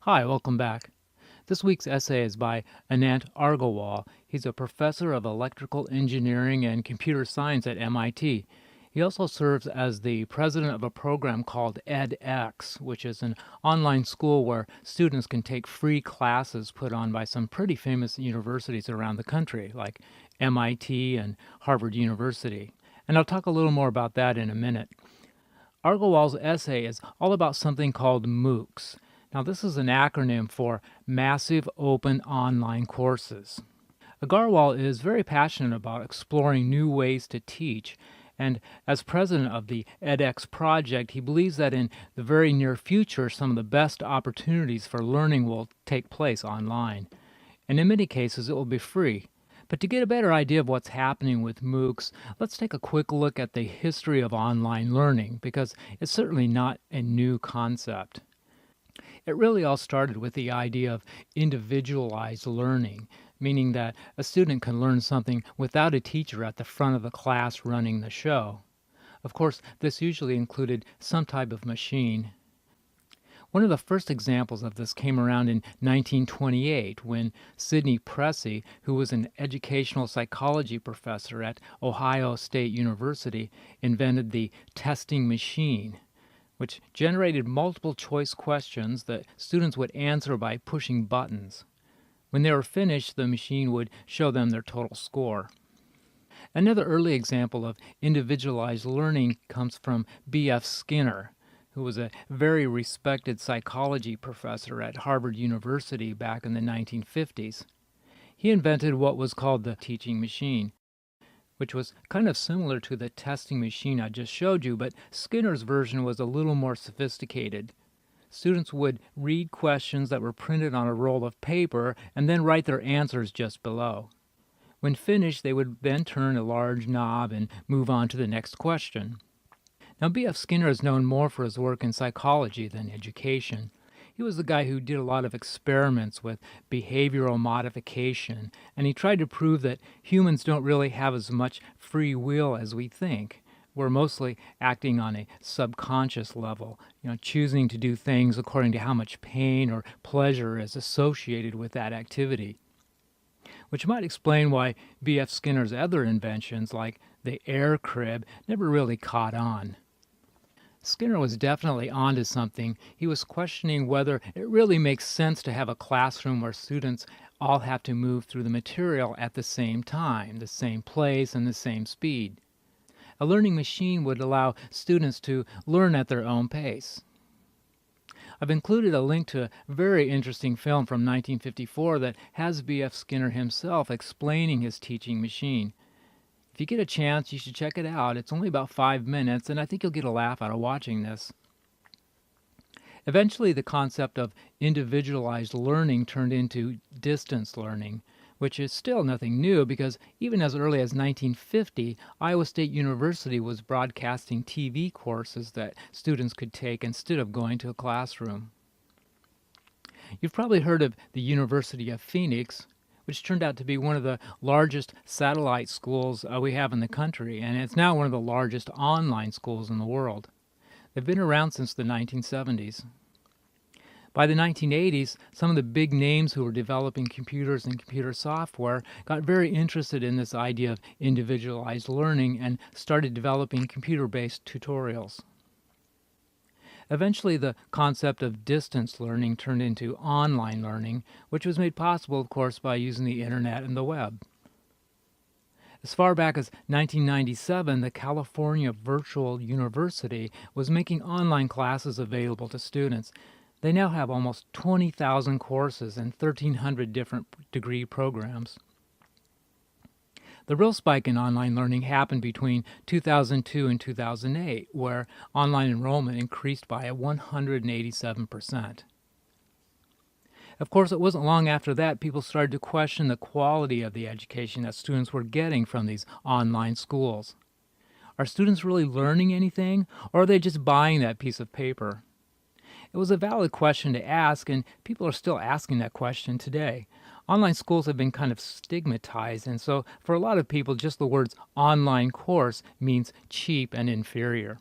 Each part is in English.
Hi, welcome back. This week's essay is by Anant Argawal. He's a professor of electrical engineering and computer science at MIT. He also serves as the president of a program called edX, which is an online school where students can take free classes put on by some pretty famous universities around the country, like MIT and Harvard University. And I'll talk a little more about that in a minute. Argawal's essay is all about something called moocs. Now, this is an acronym for Massive Open Online Courses. Agarwal is very passionate about exploring new ways to teach, and as president of the edX project, he believes that in the very near future, some of the best opportunities for learning will take place online. And in many cases, it will be free. But to get a better idea of what's happening with MOOCs, let's take a quick look at the history of online learning, because it's certainly not a new concept. It really all started with the idea of individualized learning, meaning that a student can learn something without a teacher at the front of the class running the show. Of course, this usually included some type of machine. One of the first examples of this came around in 1928 when Sidney Pressey, who was an educational psychology professor at Ohio State University, invented the testing machine, which generated multiple choice questions that students would answer by pushing buttons. When they were finished, the machine would show them their total score. Another early example of individualized learning comes from B.F. Skinner, who was a very respected psychology professor at Harvard University back in the 1950s. He invented what was called the teaching machine, which was kind of similar to the testing machine I just showed you, but Skinner's version was a little more sophisticated. Students would read questions that were printed on a roll of paper and then write their answers just below. When finished, they would then turn a large knob and move on to the next question. Now, B.F. Skinner is known more for his work in psychology than education. He was the guy who did a lot of experiments with behavioral modification, and he tried to prove that humans don't really have as much free will as we think. We're mostly acting on a subconscious level, choosing to do things according to how much pain or pleasure is associated with that activity. Which might explain why B.F. Skinner's other inventions, like the air crib, never really caught on. Skinner was definitely onto something. He was questioning whether it really makes sense to have a classroom where students all have to move through the material at the same time, the same place, and the same speed. A learning machine would allow students to learn at their own pace. I've included a link to a very interesting film from 1954 that has B.F. Skinner himself explaining his teaching machine. If you get a chance, you should check it out. It's only about 5 minutes, and I think you'll get a laugh out of watching this. Eventually, the concept of individualized learning turned into distance learning, which is still nothing new because even as early as 1950, Iowa State University was broadcasting TV courses that students could take instead of going to a classroom. You've probably heard of the University of Phoenix, which turned out to be one of the largest satellite schools we have in the country, and it's now one of the largest online schools in the world. They've been around since the 1970s. By the 1980s, some of the big names who were developing computers and computer software got very interested in this idea of individualized learning and started developing computer-based tutorials. Eventually, the concept of distance learning turned into online learning, which was made possible, of course, by using the internet and the web. As far back as 1997, the California Virtual University was making online classes available to students. They now have almost 20,000 courses and 1,300 different degree programs. The real spike in online learning happened between 2002 and 2008, where online enrollment increased by 187%. Of course, it wasn't long after that people started to question the quality of the education that students were getting from these online schools. Are students really learning anything, or are they just buying that piece of paper? It was a valid question to ask, and people are still asking that question today. Online schools have been kind of stigmatized, and so for a lot of people, just the words online course means cheap and inferior.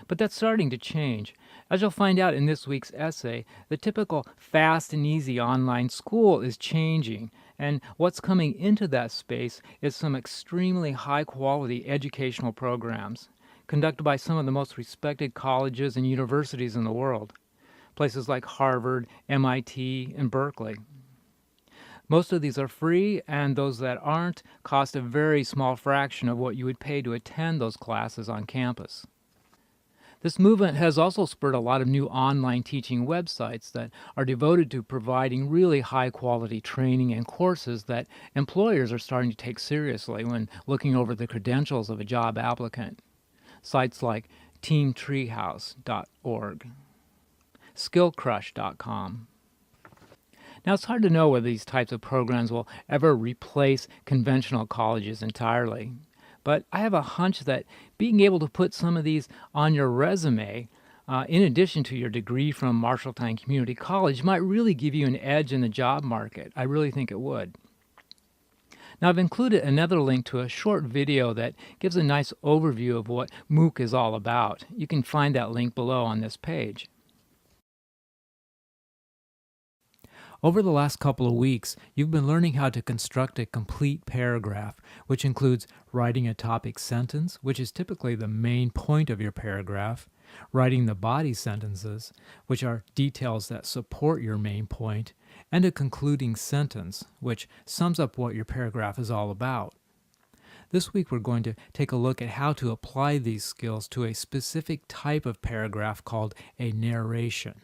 But that's starting to change. As you'll find out in this week's essay, the typical fast and easy online school is changing, and what's coming into that space is some extremely high-quality educational programs conducted by some of the most respected colleges and universities in the world, places like Harvard, MIT, and Berkeley. Most of these are free, and those that aren't cost a very small fraction of what you would pay to attend those classes on campus. This movement has also spurred a lot of new online teaching websites that are devoted to providing really high-quality training and courses that employers are starting to take seriously when looking over the credentials of a job applicant. Sites like teamtreehouse.org, skillcrush.com. Now, it's hard to know whether these types of programs will ever replace conventional colleges entirely. But I have a hunch that being able to put some of these on your resume, in addition to your degree from Marshalltown Community College, might really give you an edge in the job market. I really think it would. Now, I've included another link to a short video that gives a nice overview of what MOOC is all about. You can find that link below on this page. Over the last couple of weeks, you've been learning how to construct a complete paragraph, which includes writing a topic sentence, which is typically the main point of your paragraph, writing the body sentences, which are details that support your main point, and a concluding sentence, which sums up what your paragraph is all about. This week we're going to take a look at how to apply these skills to a specific type of paragraph called a narration.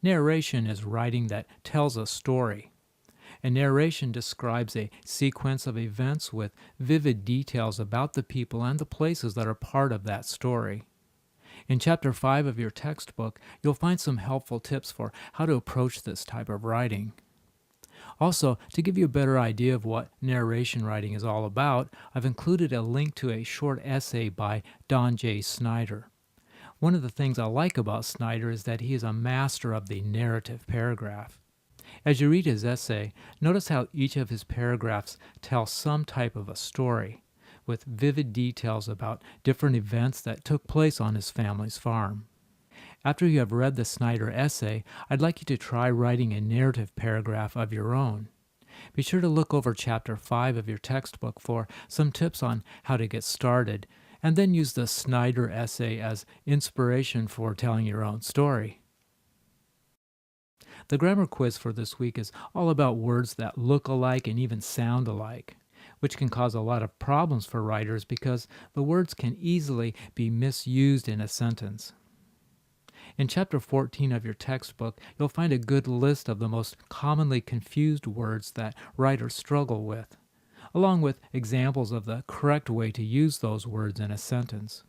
Narration is writing that tells a story. A narration describes a sequence of events with vivid details about the people and the places that are part of that story. In Chapter 5 of your textbook, you'll find some helpful tips for how to approach this type of writing. Also, to give you a better idea of what narration writing is all about, I've included a link to a short essay by Don J. Snyder. One of the things I like about Snyder is that he is a master of the narrative paragraph. As you read his essay, notice how each of his paragraphs tells some type of a story, with vivid details about different events that took place on his family's farm. After you have read the Snyder essay, I'd like you to try writing a narrative paragraph of your own. Be sure to look over Chapter 5 of your textbook for some tips on how to get started, and then use the Snyder essay as inspiration for telling your own story. The grammar quiz for this week is all about words that look alike and even sound alike, which can cause a lot of problems for writers because the words can easily be misused in a sentence. In Chapter 14 of your textbook, you'll find a good list of the most commonly confused words that writers struggle with, along with examples of the correct way to use those words in a sentence.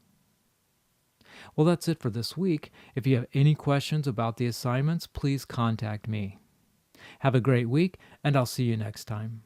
Well, that's it for this week. If you have any questions about the assignments, please contact me. Have a great week, and I'll see you next time.